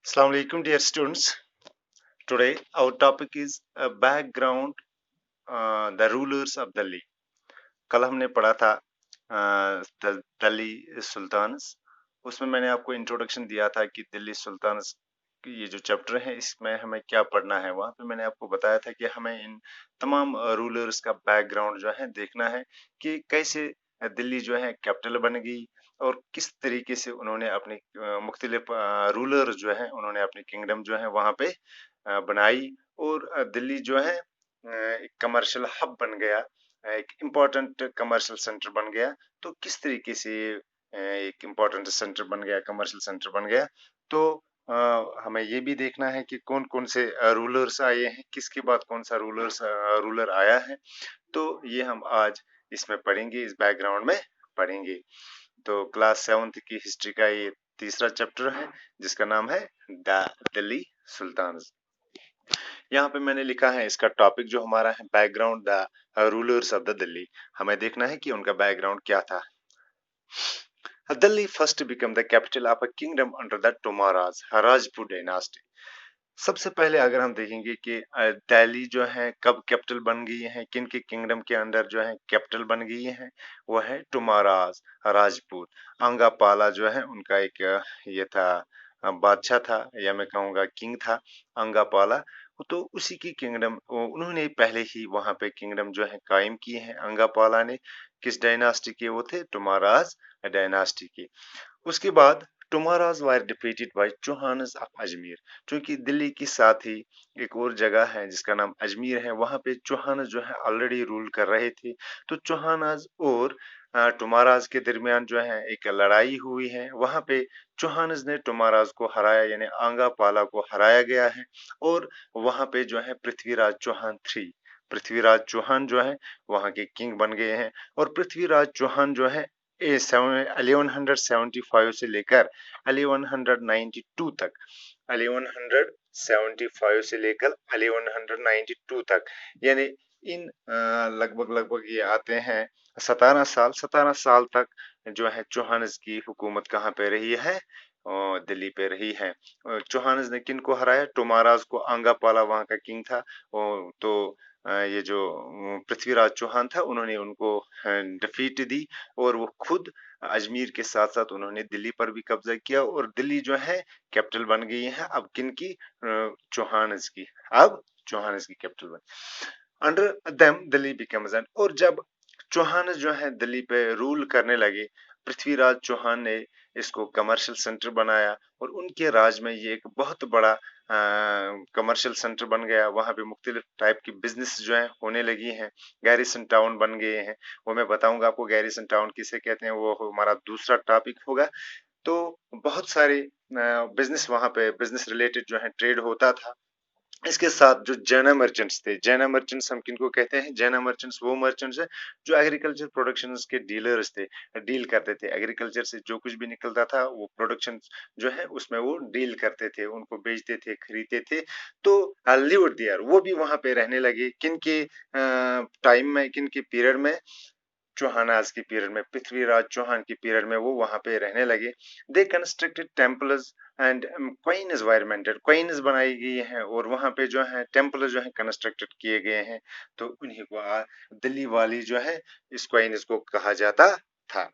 Assalamu alaikum, dear students. Today our topic is background, the rulers of Delhi. कल हमने पढ़ा था Delhi sultans. उसमें मैंने आपको इंट्रोडक्शन दिया था कि दिल्ली सुल्तान्स की ये जो चैप्टर है इसमें हमें क्या पढ़ना है। वहाँ पे मैंने आपको बताया था कि हमें इन तमाम रूलर्स का बैकग्राउंड जो है देखना है कि कैसे दिल्ली जो है कैपिटल बन गई और किस तरीके से उन्होंने अपने मुख्तलिफ रूलर जो है उन्होंने अपनी किंगडम जो है वहाँ पे बनाई और दिल्ली जो है एक कमर्शियल हब बन गया, एक इम्पोर्टेंट कमर्शियल सेंटर बन गया। तो किस तरीके से एक इम्पोर्टेंट सेंटर बन गया, कमर्शियल सेंटर बन गया, तो हमें ये भी देखना है कि कौन कौन से रूलर्स आए हैं, किसके बाद कौन सा रूलर आया है। तो ये हम आज इसमें पढ़ेंगे, इस बैकग्राउंड में पढ़ेंगे। तो क्लास 7th की हिस्ट्री का ये तीसरा चैप्टर है जिसका नाम है द दिल्ली सुल्तान। यहाँ पे मैंने लिखा है इसका टॉपिक जो हमारा है background the rulers of the Delhi. हमें देखना है कि उनका बैकग्राउंड क्या था। Delhi first become the capital of a kingdom under the Tomaras Rajput dynasty. सबसे पहले अगर हम देखेंगे कि दिल्ली जो है कब कैपिटल बन गई है, किन के किंगडम के अंदर जो है कैपिटल बन गई है, वो है टोमाराज राजपूत। अंगापाला जो है उनका एक ये था, बादशाह था या मैं कहूँगा किंग था अंगापाला। तो उसी की किंगडम उन्होंने पहले ही वहां पे किंगडम जो है कायम किए हैं अंगापाला ने। किस डायनास्टी के वो थे? टोमाराज डायनास्टी के। उसके बाद Tomaras were defeated by Chauhans of Ajmer. क्योंकि दिल्ली के साथ ही एक और जगह है जिसका नाम अजमेर है, वहां पे चौहानस जो है ऑलरेडी रूल कर रहे थे। तो चौहानस और टोमाराज के दरमियान जो है एक लड़ाई हुई है, वहां पे चौहानस ने टोमाराज को हराया, यानी आंगापाला को हराया गया है। और वहां पे जो है पृथ्वीराज चौहान थ्री, पृथ्वीराज चौहान जो है वहां के किंग बन गए हैं। और पृथ्वीराज चौहान जो है 1175 से लेकर 1192 तक, 1175 से लेकर 1192 तक, यानी इन लगभग लगभग ये आते हैं 17 साल तक जो है चौहानस की हुकूमत कहाँ पे रही है? दिल्ली पे रही है। चौहानस ने किन को हराया? टोमाराज को। आंगापाला वहां का किंग था। तो ये जो पृथ्वीराज चौहान था उन्होंने उनको डिफीट दी और वो खुद अजमेर के साथ साथ उन्होंने दिल्ली पर भी कब्जा किया और दिल्ली जो है कैपिटल बन गई है अब किन की? चौहानस की। अब चौहानस की कैपिटल बन। Under them Delhi becomes N, और जब चौहान जो है दिल्ली पे रूल करने लगे, पृथ्वीराज चौहान ने इसको कमर्शियल सेंटर बनाया और उनके राज में ये एक बहुत बड़ा कमर्शियल सेंटर बन गया। वहां पे मुख्तलिफ टाइप की बिजनेस जो है होने लगी हैं। गैरिसन टाउन बन गए हैं, वो मैं बताऊंगा आपको गैरिसन टाउन किसे कहते हैं, वो हमारा दूसरा टॉपिक होगा। तो बहुत सारे बिजनेस वहां पे, बिजनेस रिलेटेड जो है ट्रेड होता था। इसके साथ जो जैना मर्चेंट्स थे, जैना मर्चेंट्स हम किनको कहते हैं? जैना मर्चेंट्स वो मर्चेंट्स है जो एग्रीकल्चर प्रोडक्शन के डीलर्स थे, डील करते थे। एग्रीकल्चर से जो कुछ भी निकलता था वो प्रोडक्शन जो है उसमें वो डील करते थे, उनको बेचते थे, खरीदते थे। तो लिव्ड देयर, वो भी वहां पे रहने लगे। किन के टाइम में, किन के पीरियड में? चौहानाज के पीरियड में, पृथ्वीराज चौहान के पीरियड में वो वहां पे रहने लगे। They constructed temples and coins were invented, coins बनाई गई हैं और वहां पे जो है टेम्पल जो है कंस्ट्रक्टेड किए गए हैं। तो उन्हीं को दिल्ली वाली जो है इस क्वाइन्स को कहा जाता था।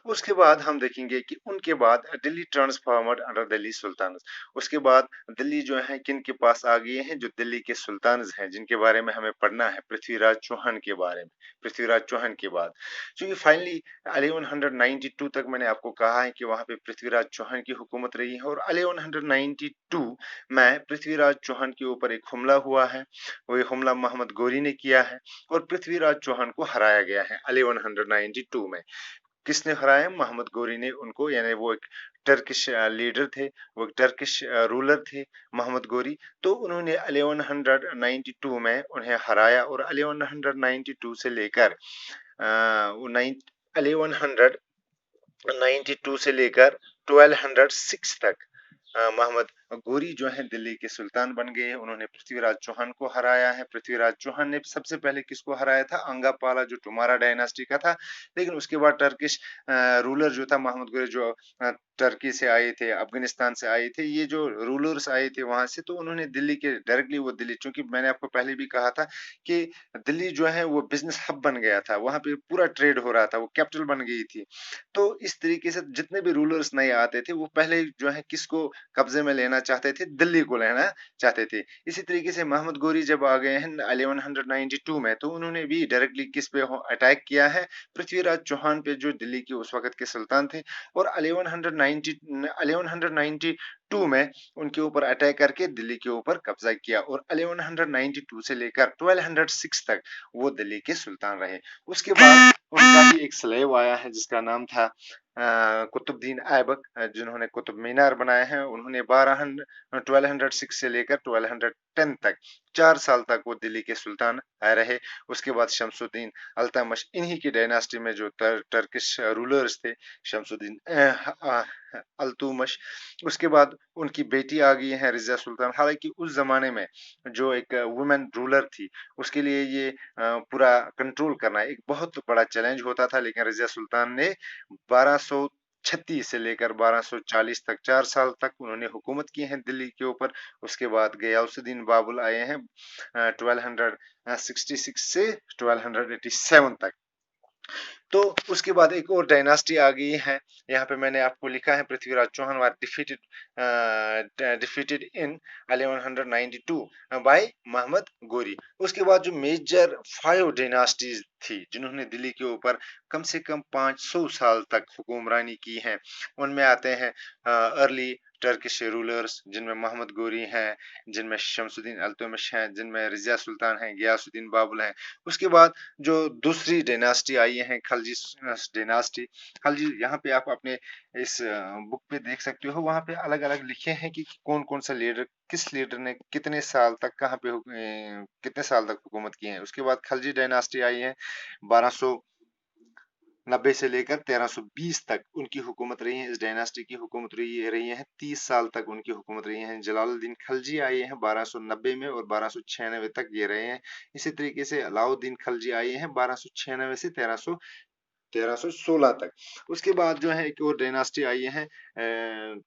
उसके बाद हम देखेंगे कि उनके बाद दिल्ली ट्रांसफॉर्मड अंडर दिल्ली सुल्तान। उसके बाद दिल्ली जो है किन के पास आ गए हैं? जो दिल्ली के सुल्तान हैं जिनके बारे में हमें पढ़ना है, पृथ्वीराज चौहान के बारे में। पृथ्वीराज चौहान के बाद क्योंकि फाइनली 1192 तक मैंने आपको कहा है कि वहां पे पृथ्वीराज चौहान की हुकूमत रही है और 1192 में पृथ्वीराज चौहान के ऊपर एक हमला हुआ है। वो हमला मोहम्मद गोरी ने किया है और पृथ्वीराज चौहान को हराया गया है 1192 में। किसने हराया? मोहम्मद गोरी ने उनको, यानी वो एक टर्किश लीडर थे, वो एक टर्किश रूलर थे मोहम्मद गोरी। तो उन्होंने 1192 में उन्हें हराया और 1192 से लेकर 1192 से लेकर 1206 तक मोहम्मद गोरी जो है दिल्ली के सुल्तान बन गए। उन्होंने पृथ्वीराज चौहान को हराया है। पृथ्वीराज चौहान ने सबसे पहले किसको हराया था? अंगापाला जो टुमारा डायनास्टी का था। लेकिन उसके बाद टर्किश रूलर जो था महमूद गोरी, जो टर्की से आए थे, अफगानिस्तान से आए थे, ये जो रूलर्स आए थे वहां से, तो उन्होंने दिल्ली के डायरेक्टली वो दिल्ली, चूंकि मैंने आपको पहले भी कहा था कि दिल्ली जो है वो बिजनेस हब बन गया था, वहां पे पूरा ट्रेड हो रहा था, वो कैपिटल बन गई थी। तो इस तरीके से जितने भी रूलर्स नए आते थे वो पहले जो है किसको कब्जे में लेना चाहते थे? दिल्ली को लेना चाहते थे। इसी तरीके से महमूद गोरी जब आ गए हैं 1192 में, तो उन्होंने भी डायरेक्टली किस पे अटैक किया है? पृथ्वीराज चौहान पे, जो दिल्ली के उस वक्त के सुल्तान थे। और 1192 में उनके ऊपर अटैक करके दिल्ली के ऊपर कब्जा किया, और 1192 से लेकर 1206 तक वो दिल्ली के सुल्तान रहे। उसके बाद उनका ही एक स्लेव आया है जिसका नाम था कुतुबुद्दीन ऐबक, जिन्होंने कुतुब मीनार बनाए हैं। उन्होंने 1206 से लेकर 1210 तक 4 साल तक वो दिल्ली के सुल्तान रहे। उसके बाद शमसुद्दीन अल्तमश, इन्हीं की डायनास्टी में जो टर्किश रूलर्स थे, शमसुद्दीन अल्तुमश। उसके बाद उनकी बेटी आ गई है रिज़ा सुल्तान। हालांकि उस जमाने में जो एक वुमेन रूलर थी, उसके लिए ये पूरा कंट्रोल करना एक बहुत बड़ा चैलेंज होता था। लेकिन रिज़ा सुल्तान ने 1236 से लेकर 1240 तक 4 साल तक उन्होंने हुकूमत की है दिल्ली के ऊपर। उसके बाद गयासुद्दीन बाबुल आए हैं 1266 से 1287 तक। तो उसके बाद एक और डायनास्टी आ गई है। यहाँ पे मैंने आपको लिखा है Prithviraj Chauhan was defeated in 1192 by Mohammad Ghori. उसके बाद जो मेजर 5 डायनास्टीज थी जिन्होंने दिल्ली के ऊपर कम से कम 500 साल तक हुक्मरानी की है, उनमें आते हैं अर्ली टर्किश रूलर्स, जिनमें मोहम्मद गोरी हैं, जिनमें शमसुद्दीन अल्तुतमिश हैं, जिनमें रिज़ा सुल्तान हैं, गयासुद्दीन बाबुल हैं। उसके बाद जो दूसरी डायनास्टी आई है खलजी डायनास्टी। खलजी, यहाँ पे आप अपने इस बुक पे देख सकते हो, वहां पे अलग अलग लिखे हैं कि कौन कौन सा लीडर, किस लीडर ने कितने साल तक कहाँ पे कितने साल तक हुकूमत की है। उसके बाद खलजी डायनास्टी आई है 1290 से लेकर 1320 तक उनकी हुकूमत रही है। इस डायनास्टी की हुकूमत रही है 30 साल तक उनकी हुकूमत रही है। जलालुद्दीन खलजी आए हैं 1290 में और 1296 तक ये रहे हैं। इसी तरीके से अलाउद्दीन खलजी आए हैं 1296 से 1316 तक। उसके बाद जो है एक और डायनास्टी आई है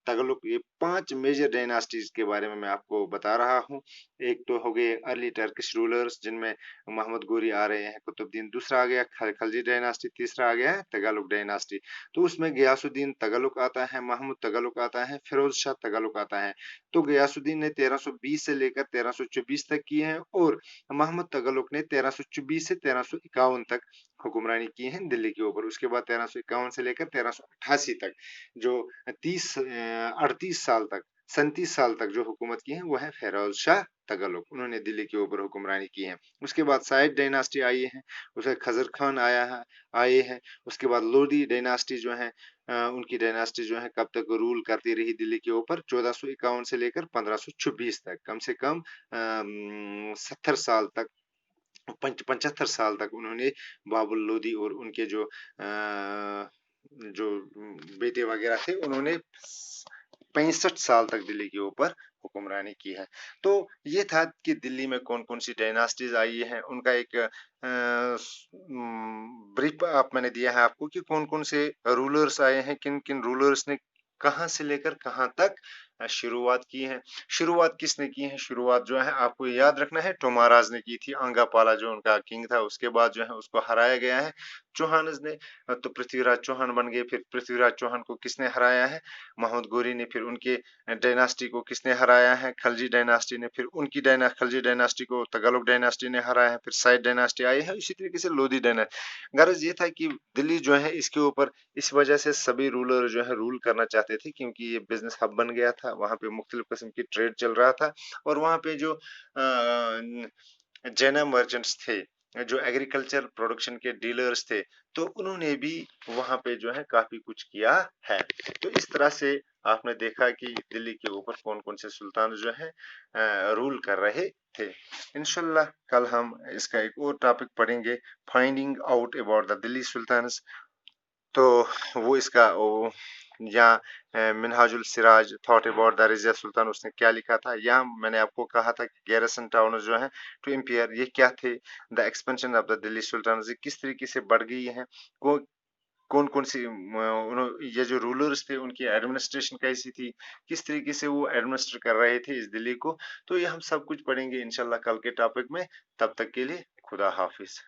तगलुक। ये 5 मेजर डायनास्टीज के बारे में मैं आपको बता रहा हूँ। एक तो हो गए अर्ली टर्किश रूलर्स, जिनमें मोहम्मद गोरी आ रहे हैं, कुतुबुद्दीन। दूसरा आ गया खलजी डायनास्टी। तीसरा आ गया है तगलुक डायनास्टी। तो उसमें गयासुद्दीन तगलुक आता है, महमूद तगलुक आता है, फिरोज शाह तगलुक आता है। तो गयासुद्दीन ने 1320 से लेकर 1324 तक किए हैं, और मोहम्मद तगलुक ने 1324 से 1351 तक हुक्मरानी की है दिल्ली के ऊपर। उसके बाद 1351 से लेकर 1388 तक जो 38 साल तक 37 साल तक जो हुकूमत की है वो है फिरोज शाह तगलुक। उन्होंने दिल्ली के ऊपर हुक्मरानी की है। उसके बाद साइड डायनास्टी आई है, उसे खजर खान आए हैं। उसके बाद लोधी डायनास्टी जो है, उनकी डायनास्टी जो है कब तक रूल करती रही दिल्ली के ऊपर? 1451 से लेकर 1526 तक, कम से कम 70 साल तक, 75 साल तक उन्होंने बाबुल लोधी और उनके जो बेटे वगैरह थे, उन्होंने 65 साल तक दिल्ली के ऊपर हुक्मरानी की है। तो ये था कि दिल्ली में कौन कौन सी डायनास्टीज आई है, उनका एक ब्रीफ आप मैंने दिया है आपको कि कौन कौन से रूलर्स आए हैं, किन किन रूलर्स ने कहां से लेकर कहां तक शुरुआत की है। शुरुआत किसने की है? शुरुआत जो है आपको याद रखना है, टोमाराज ने की थी। अंगापाला जो उनका किंग था, उसके बाद जो है उसको हराया गया है चौहानज ने। तो पृथ्वीराज चौहान बन गए। फिर पृथ्वीराज चौहान को किसने हराया है? महमूद गोरी ने। फिर उनके डायनास्टी को किसने हराया है? खलजी डायनास्टी ने। फिर उनकी खलजी डायनास्टी को तगलुक डायनास्टी ने हराया है। फिर साइड डायनास्टी आई है। इसी तरीके से लोधी डायनास्टी। गरज ये था कि दिल्ली जो है इसके ऊपर इस वजह से सभी रूलर जो है रूल करना चाहते थे, क्योंकि ये बिजनेस हब बन गया था, वहां पे मुख्तलिफ किस्म की ट्रेड चल रहा था। और वहां पे जो जैना मर्चेंट्स थे, जो एग्रीकल्चर प्रोडक्शन के डीलर्स थे, तो उन्होंने भी वहां पे जो है काफी कुछ किया है। तो इस तरह से आपने देखा कि दिल्ली के ऊपर कौन कौन से सुल्तान जो है रूल कर रहे थे। इंशाल्लाह कल हम इसका एक और टॉपिक पढ़ेंगे, finding out about the Delhi sultans. तो वो इसका या Minhajul Siraj thought about the Razia Sultan, उसने क्या लिखा था। यहाँ मैंने आपको कहा था कि गैरसन टाउन जो है टू एम्पायर ये क्या थे। The expansion of the Delhi sultanate किस तरीके से बढ़ गई है, को कौन कौन सी ये जो रूलर्स थे उनकी एडमिनिस्ट्रेशन कैसी थी, किस तरीके से वो एडमिनिस्टर कर रहे थे इस दिल्ली को। तो ये हम सब कुछ पढ़ेंगे इंशाल्लाह कल के टॉपिक में। तब तक के लिए खुदा हाफिज।